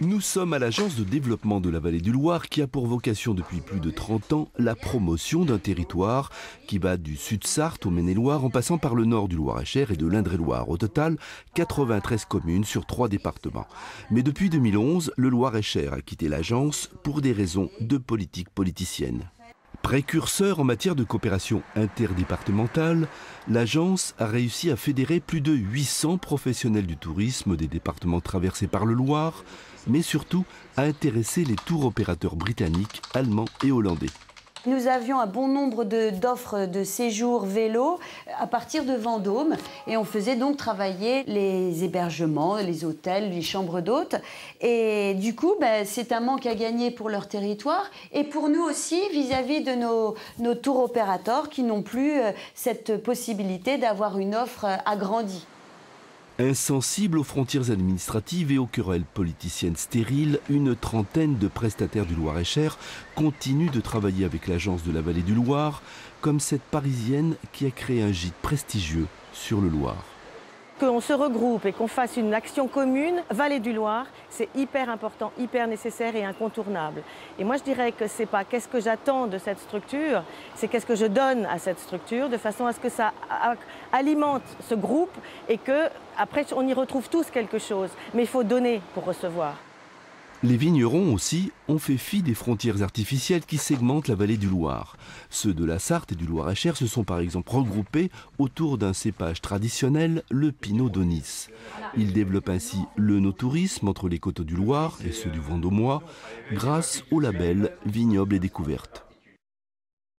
Nous sommes à l'Agence de développement de la vallée du Loir qui a pour vocation depuis plus de 30 ans la promotion d'un territoire qui va du Sud-Sarthe au Maine-et-Loire en passant par le nord du Loir-et-Cher et de l'Indre-et-Loire. Au total, 93 communes sur 3 départements. Mais depuis 2011, le Loir-et-Cher a quitté l'agence pour des raisons de politique politicienne. Précurseur en matière de coopération interdépartementale, l'agence a réussi à fédérer plus de 800 professionnels du tourisme des départements traversés par le Loir, mais surtout à intéresser les tours opérateurs britanniques, allemands et hollandais. Nous avions un bon nombre d'offres de séjour vélo à partir de Vendôme et on faisait donc travailler les hébergements, les hôtels, les chambres d'hôtes. Et du coup, c'est un manque à gagner pour leur territoire et pour nous aussi vis-à-vis de nos tours opérateurs qui n'ont plus cette possibilité d'avoir une offre agrandie. Insensible aux frontières administratives et aux querelles politiciennes stériles, une trentaine de prestataires du Loir-et-Cher continuent de travailler avec l'agence de la vallée du Loir, comme cette Parisienne qui a créé un gîte prestigieux sur le Loir. Qu'on se regroupe et qu'on fasse une action commune, Vallée du Loir, c'est hyper important, hyper nécessaire et incontournable. Et moi je dirais que c'est pas qu'est-ce que j'attends de cette structure, c'est qu'est-ce que je donne à cette structure de façon à ce que ça alimente ce groupe et que après on y retrouve tous quelque chose. Mais il faut donner pour recevoir. Les vignerons aussi ont fait fi des frontières artificielles qui segmentent la vallée du Loir. Ceux de la Sarthe et du Loir-et-Cher se sont par exemple regroupés autour d'un cépage traditionnel, le Pinot d'Aunis. Ils développent ainsi l'œnotourisme entre les coteaux du Loir et ceux du Vendômois grâce au label Vignoble et Découverte.